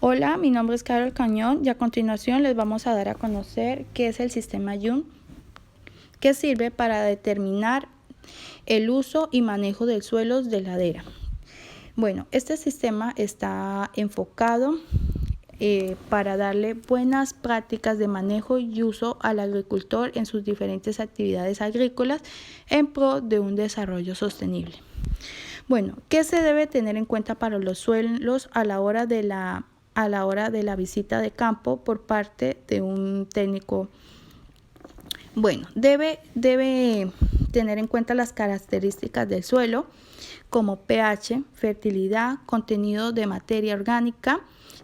Hola, mi nombre es Carol Cañón y a continuación les vamos a dar a conocer qué es el sistema YUN, que sirve para determinar el uso y manejo del suelo de ladera. Bueno, este sistema está enfocado para darle buenas prácticas de manejo y uso al agricultor en sus diferentes actividades agrícolas en pro de un desarrollo sostenible. Bueno, ¿qué se debe tener en cuenta para los suelos a la hora de la visita de campo por parte de un técnico? Bueno, debe tener en cuenta las características del suelo como pH, fertilidad, contenido de materia orgánica,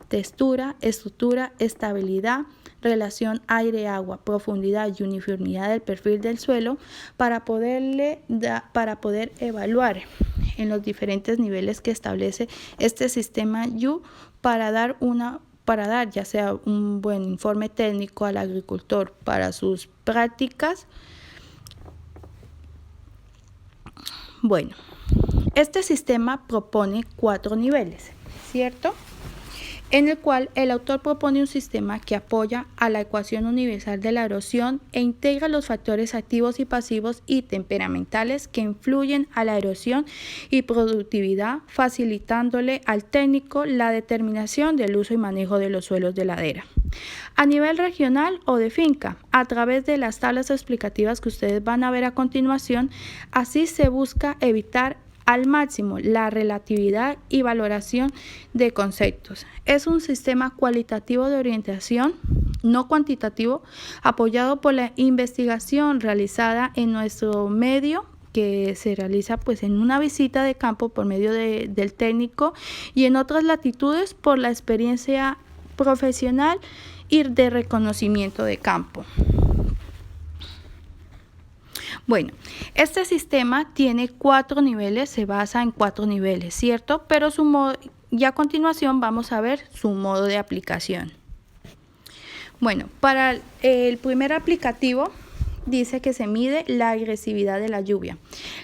textura, estructura, estabilidad, relación aire-agua, profundidad y uniformidad del perfil del suelo para poder evaluar en los diferentes niveles que establece este sistema YU para dar ya sea un buen informe técnico al agricultor para sus prácticas. Bueno, este sistema propone 4 niveles, ¿cierto? En el cual el autor propone un sistema que apoya a la ecuación universal de la erosión e integra los factores activos y pasivos y temperamentales que influyen a la erosión y productividad, facilitándole al técnico la determinación del uso y manejo de los suelos de ladera. A nivel regional o de finca, a través de las tablas explicativas que ustedes van a ver a continuación, así se busca evitar al máximo la relatividad y valoración de conceptos. Es un sistema cualitativo de orientación, no cuantitativo, apoyado por la investigación realizada en nuestro medio, que se realiza pues en una visita de campo por medio del técnico, y en otras latitudes por la experiencia profesional y de reconocimiento de campo. Bueno, este sistema tiene 4 niveles, se basa en 4 niveles, ¿cierto? Pero y a continuación vamos a ver su modo de aplicación. Bueno, para el primer aplicativo dice que se mide la agresividad de la lluvia.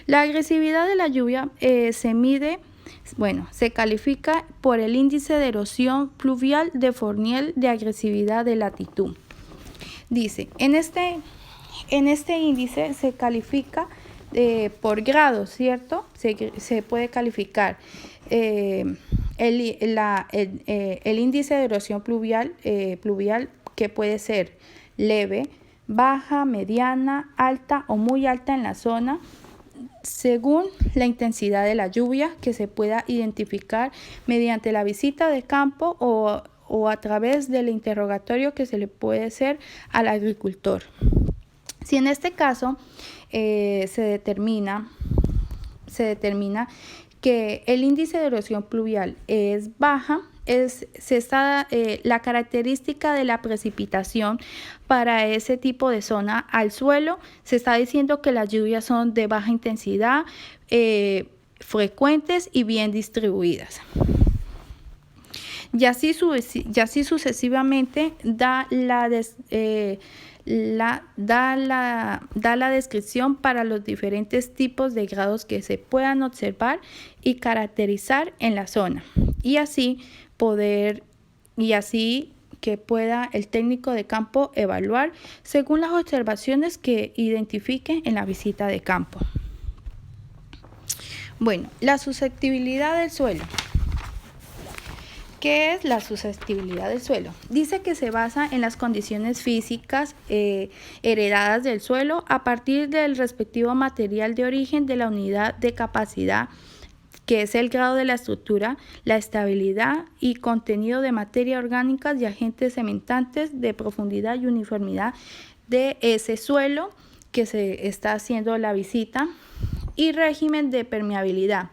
La agresividad de la lluvia se califica por el índice de erosión pluvial de Fournier de agresividad de latitud. Dice, en este índice se califica por grados, ¿cierto? Se puede calificar el índice de erosión pluvial que puede ser leve, baja, mediana, alta o muy alta en la zona, según la intensidad de la lluvia que se pueda identificar mediante la visita de campo o a través del interrogatorio que se le puede hacer al agricultor. Si en este caso se determina que el índice de erosión pluvial es baja, la característica de la precipitación para ese tipo de zona al suelo, se está diciendo que las lluvias son de baja intensidad, frecuentes y bien distribuidas. Y así sucesivamente da la descripción para los diferentes tipos de grados que se puedan observar y caracterizar en la zona, y así que pueda el técnico de campo evaluar según las observaciones que identifique en la visita de campo. Bueno, la susceptibilidad del suelo. ¿Qué es la susceptibilidad del suelo? Dice que se basa en las condiciones físicas heredadas del suelo a partir del respectivo material de origen de la unidad de capacidad, que es el grado de la estructura, la estabilidad y contenido de materia orgánica y agentes cementantes de profundidad y uniformidad de ese suelo que se está haciendo la visita, y régimen de permeabilidad.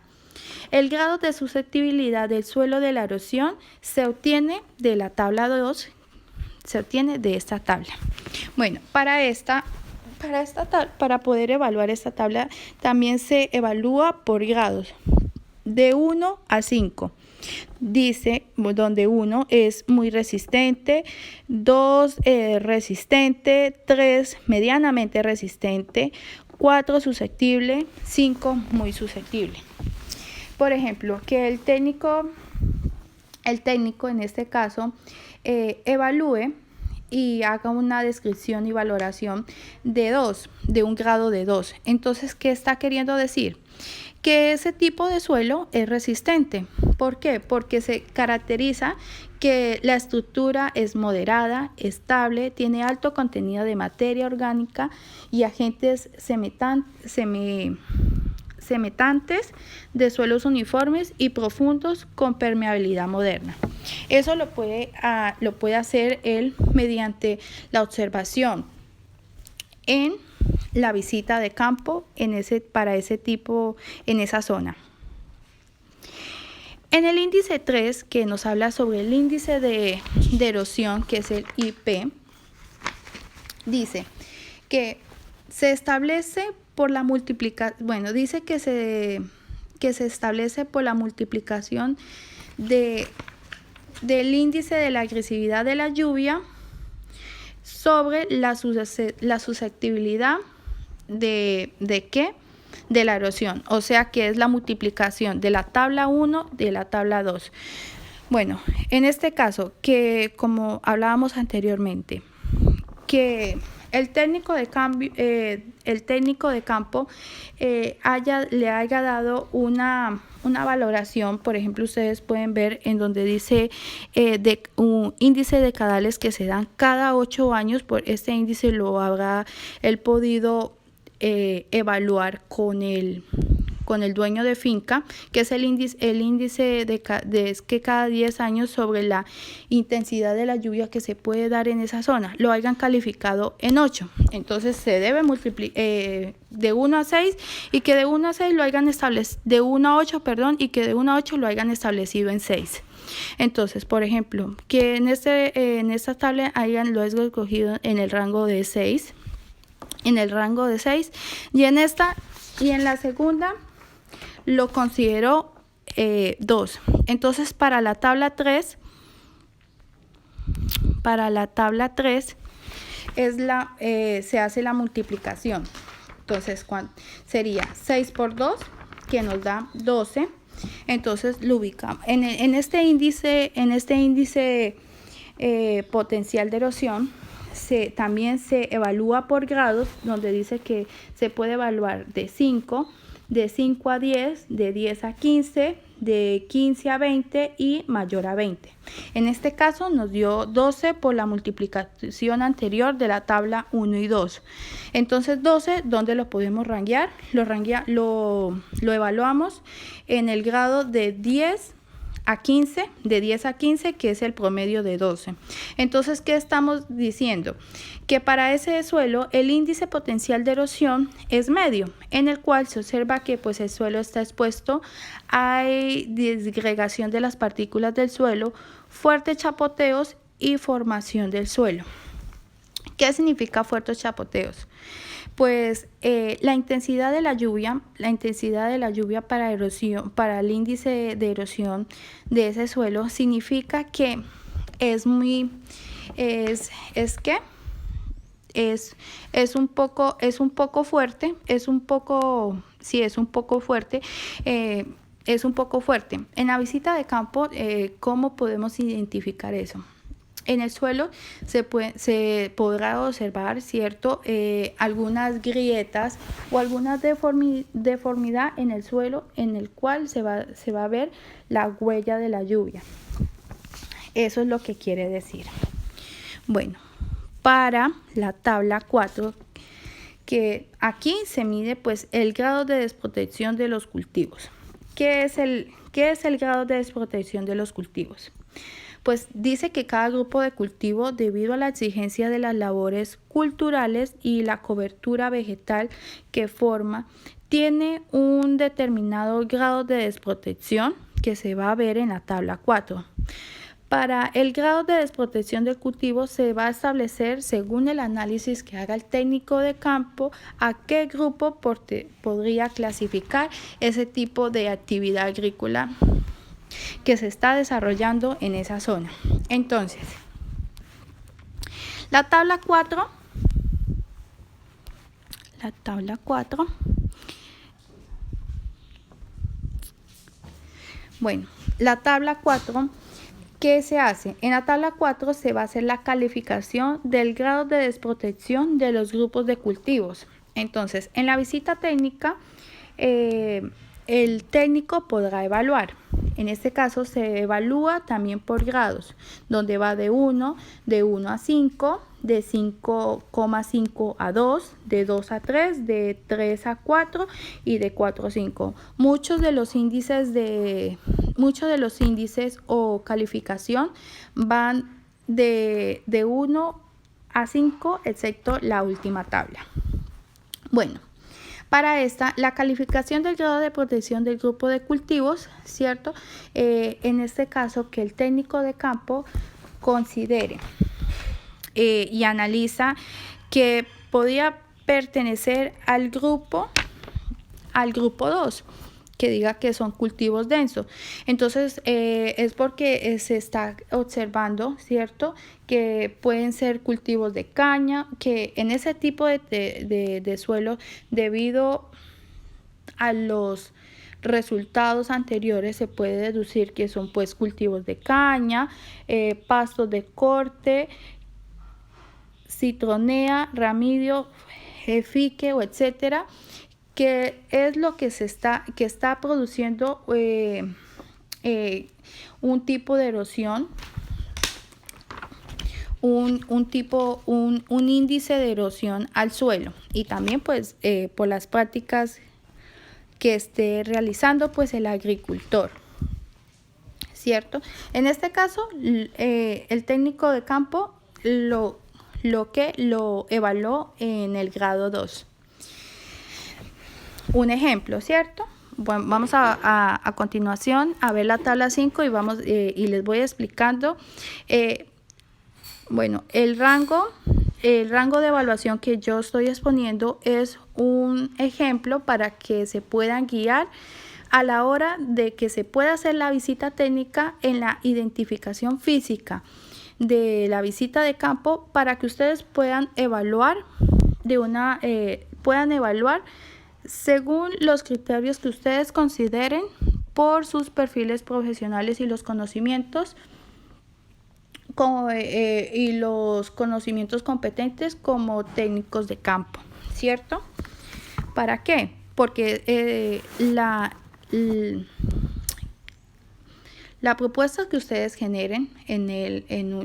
El grado de susceptibilidad del suelo de la erosión se obtiene de la tabla 2, se obtiene de esta tabla. Bueno, para poder evaluar esta tabla también se evalúa por grados, de 1 a 5. Dice donde 1 es muy resistente, 2 resistente, 3 medianamente resistente, 4 susceptible, 5 muy susceptible. Por ejemplo, que el técnico el técnico en este caso evalúe y haga una descripción y valoración de un grado de 2. Entonces, ¿qué está queriendo decir? Que ese tipo de suelo es resistente. ¿Por qué? Porque se caracteriza que la estructura es moderada, estable, tiene alto contenido de materia orgánica y agentes semetantes de suelos uniformes y profundos con permeabilidad moderna. Eso lo puede hacer él mediante la observación en la visita de campo para ese tipo, en esa zona. En el índice 3, que nos habla sobre el índice de erosión, que es el IP, dice que se establece por la multiplicación, dice que se establece por la multiplicación del índice de la agresividad de la lluvia sobre la susceptibilidad de ¿qué? De la erosión, o sea que es la multiplicación de la tabla 1 de la tabla 2. Bueno, en este caso, que como hablábamos anteriormente, que el técnico de campo le haya dado una valoración. Por ejemplo, ustedes pueden ver en donde dice de un índice de caudales que se dan cada 8 años. Por este índice lo habrá él podido evaluar con el dueño de finca, que es el índice de que cada 10 años sobre la intensidad de la lluvia que se puede dar en esa zona, lo hayan calificado en 8. Entonces se debe multiplicar de 1 a 6 y que de 1 a 6 lo hayan establecido, de 1 a 8, perdón, y que de 1 a 8 lo hayan establecido en 6. Entonces, por ejemplo, que en esta tabla lo hayan escogido en el rango de 6, y en la segunda lo considero 2. Entonces, para la tabla 3 se hace la multiplicación. Entonces, sería 6 por 2, que nos da 12. Entonces, lo ubicamos. En este índice potencial de erosión, también se evalúa por grados, donde dice que se puede evaluar de 5 a 10, de 10 a 15, de 15 a 20 y mayor a 20. En este caso nos dio 12 por la multiplicación anterior de la tabla 1 y 2. Entonces 12, ¿dónde lo podemos ranguear? Lo evaluamos en el grado de 10 a 15, que es el promedio de 12. Entonces, ¿qué estamos diciendo? Que para ese suelo el índice potencial de erosión es medio, en el cual se observa que pues el suelo está expuesto, hay disgregación de las partículas del suelo, fuertes chapoteos y formación del suelo. ¿Qué significa fuertes chapoteos? Pues la intensidad de la lluvia para erosión, para el índice de erosión de ese suelo, significa que es un poco fuerte. En la visita de campo, ¿cómo podemos identificar eso? En el suelo se podrá observar, ¿cierto? Algunas grietas o alguna deformidad en el suelo, en el cual se va a ver la huella de la lluvia. Eso es lo que quiere decir. Bueno, para la tabla 4, que aquí se mide pues el grado de desprotección de los cultivos. ¿Qué es el grado de desprotección de los cultivos? Pues dice que cada grupo de cultivo, debido a la exigencia de las labores culturales y la cobertura vegetal que forma, tiene un determinado grado de desprotección que se va a ver en la tabla 4. Para el grado de desprotección del cultivo se va a establecer, según el análisis que haga el técnico de campo, a qué grupo podría clasificar ese tipo de actividad agrícola que se está desarrollando en esa zona. Entonces, la tabla 4, bueno, la tabla 4 ¿qué se hace? En la tabla 4 se va a hacer la calificación del grado de desprotección de los grupos de cultivos. Entonces, en la visita técnica, el técnico podrá evaluar. En este caso se evalúa también por grados, donde va de 1 a 5, de 5,5 a 2, de 2 a 3, de 3 a 4 y de 4 a 5. Muchos de los índices o calificación van de 1 a 5, excepto la última tabla. Bueno, para esta, la calificación del grado de protección del grupo de cultivos, ¿cierto? En este caso, que el técnico de campo considere y analiza que podría pertenecer al grupo 2, que diga que son cultivos densos. Entonces, es porque se está observando, ¿cierto?, que pueden ser cultivos de caña, que en ese tipo de suelo, debido a los resultados anteriores, se puede deducir que son pues cultivos de caña, pastos de corte, citronea, ramidio, fique o etcétera, que es lo que está produciendo un tipo de erosión, un índice de erosión al suelo, y también pues por las prácticas que esté realizando pues el agricultor, ¿cierto? En este caso, el técnico de campo lo evaluó en el grado 2. Un ejemplo, ¿cierto? Bueno, vamos a continuación a ver la tabla 5 y les voy explicando. Bueno, el rango de evaluación que yo estoy exponiendo es un ejemplo para que se puedan guiar a la hora de que se pueda hacer la visita técnica en la identificación física de la visita de campo, para que ustedes puedan evaluar según los criterios que ustedes consideren por sus perfiles profesionales y los conocimientos y los conocimientos competentes como técnicos de campo, ¿cierto? ¿Para qué? Porque la propuesta que ustedes generen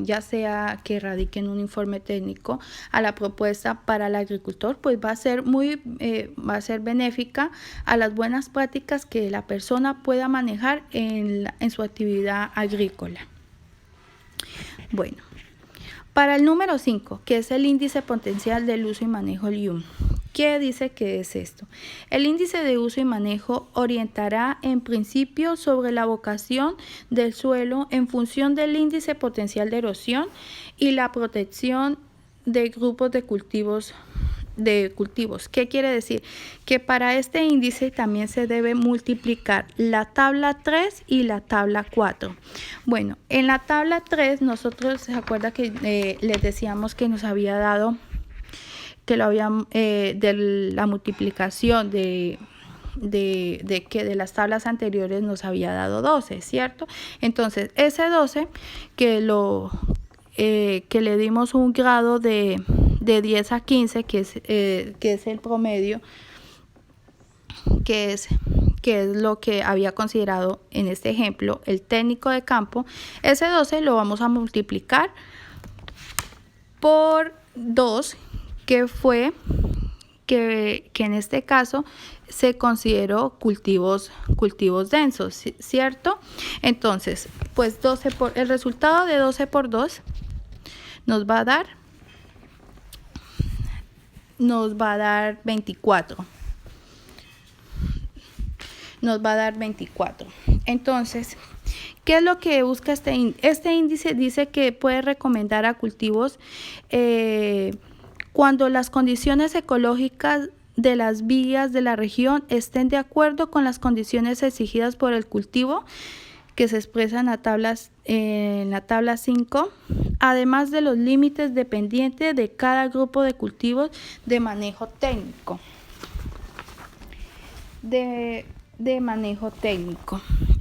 ya sea que radiquen un informe técnico a la propuesta para el agricultor, pues va a ser benéfica a las buenas prácticas que la persona pueda manejar en su actividad agrícola. Bueno, para el número 5, que es el índice potencial del uso y manejo del IUM. ¿Qué dice que es esto? El índice de uso y manejo orientará en principio sobre la vocación del suelo en función del índice potencial de erosión y la protección de grupos de cultivos. ¿Qué quiere decir? Que para este índice también se debe multiplicar la tabla 3 y la tabla 4. Bueno, en la tabla 3 nosotros, ¿se acuerda que les decíamos que nos había dado que de la multiplicación de las tablas anteriores nos había dado 12, ¿cierto? Entonces, ese 12 que le dimos un grado de 10 a 15, que es el promedio, que es lo que había considerado en este ejemplo el técnico de campo. Ese 12 lo vamos a multiplicar por 2, que fue que en este caso se consideró cultivos densos, ¿cierto? Entonces, pues el resultado de 12 por 2 nos va a dar 24. Nos va a dar 24. Entonces, ¿qué es lo que busca este índice? Dice que puede recomendar a cultivos cuando las condiciones ecológicas de las vías de la región estén de acuerdo con las condiciones exigidas por el cultivo, que se expresan en la tabla 5, además de los límites dependientes de cada grupo de cultivos de manejo técnico.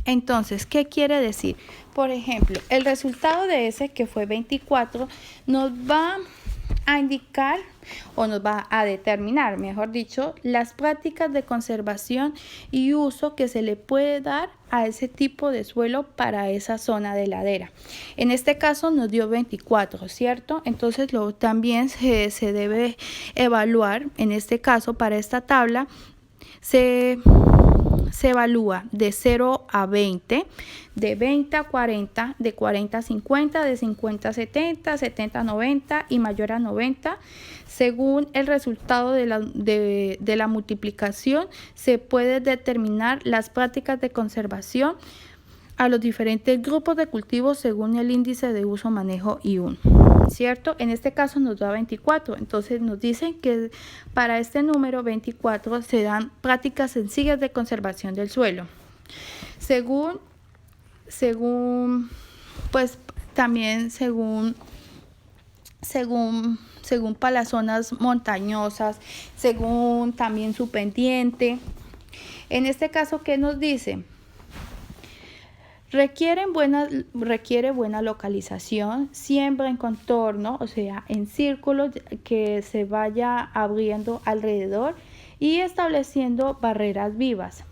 Entonces, ¿qué quiere decir? Por ejemplo, el resultado de ese, que fue 24, nos va a indicar o nos va a determinar, mejor dicho, las prácticas de conservación y uso que se le puede dar a ese tipo de suelo para esa zona de ladera. En este caso nos dio 24, ¿cierto? Entonces también se debe evaluar, en este caso para esta tabla, se evalúa de 0 a 20, de 20 a 40, de 40 a 50, de 50 a 70, 70 a 90 y mayor a 90. Según el resultado de la multiplicación, se puede determinar las prácticas de conservación a los diferentes grupos de cultivos según el índice de uso, manejo IUN, ¿cierto? En este caso nos da 24, entonces nos dicen que para este número 24 se dan prácticas sencillas de conservación del suelo. Según para las zonas montañosas, según también su pendiente. En este caso, ¿qué nos dice? Requiere buena localización, siembra en contorno, o sea, en círculos que se vaya abriendo alrededor y estableciendo barreras vivas.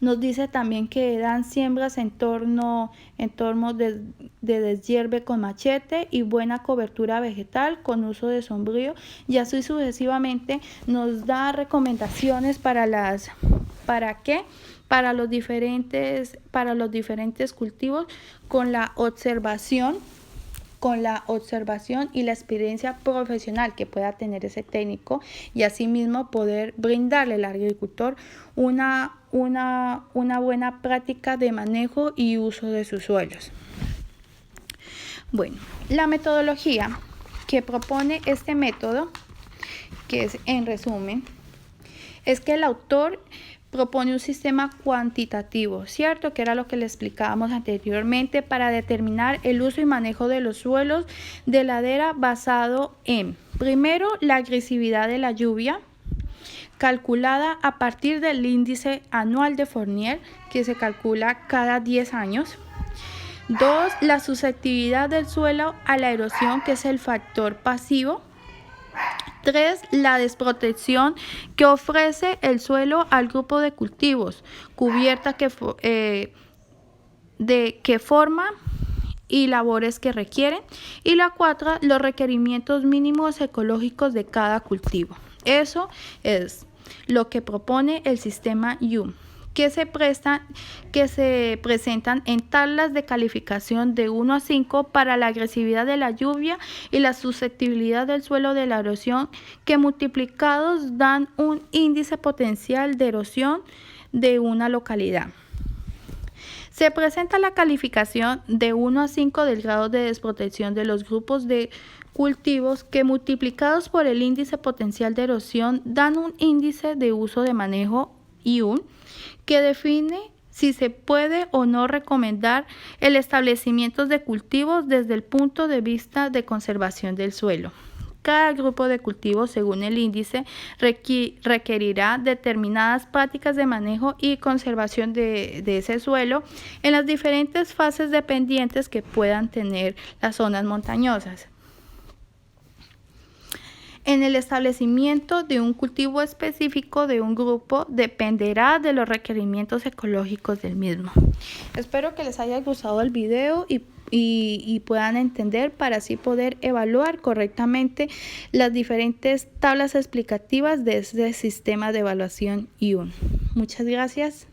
Nos dice también que dan siembras en torno de deshierve con machete y buena cobertura vegetal con uso de sombrío, y así sucesivamente nos da recomendaciones para los diferentes cultivos con la observación y la experiencia profesional que pueda tener ese técnico, y asimismo poder brindarle al agricultor una buena práctica de manejo y uso de sus suelos. Bueno, la metodología que propone este método, que es en resumen, es que el autor propone un sistema cuantitativo, ¿cierto? Que era lo que le explicábamos anteriormente, para determinar el uso y manejo de los suelos de ladera basado en, primero, la agresividad de la lluvia, calculada a partir del índice anual de Fournier, que se calcula cada 10 años. 2, la susceptibilidad del suelo a la erosión, que es el factor pasivo. 3, la desprotección que ofrece el suelo al grupo de cultivos, cubierta que forma y labores que requieren. Y la 4, los requerimientos mínimos ecológicos de cada cultivo. Eso es lo que propone el sistema IUN, que se presentan en tablas de calificación de 1 a 5 para la agresividad de la lluvia y la susceptibilidad del suelo de la erosión, que multiplicados dan un índice potencial de erosión de una localidad. Se presenta la calificación de 1 a 5 del grado de desprotección de los grupos de cultivos, que multiplicados por el índice potencial de erosión dan un índice de uso de manejo IUN, que define si se puede o no recomendar el establecimiento de cultivos desde el punto de vista de conservación del suelo. Cada grupo de cultivos, según el índice, requerirá determinadas prácticas de manejo y conservación de ese suelo en las diferentes fases dependientes que puedan tener las zonas montañosas. En el establecimiento de un cultivo específico de un grupo dependerá de los requerimientos ecológicos del mismo. Espero que les haya gustado el video y puedan entender, para así poder evaluar correctamente las diferentes tablas explicativas de este sistema de evaluación IUN. Muchas gracias.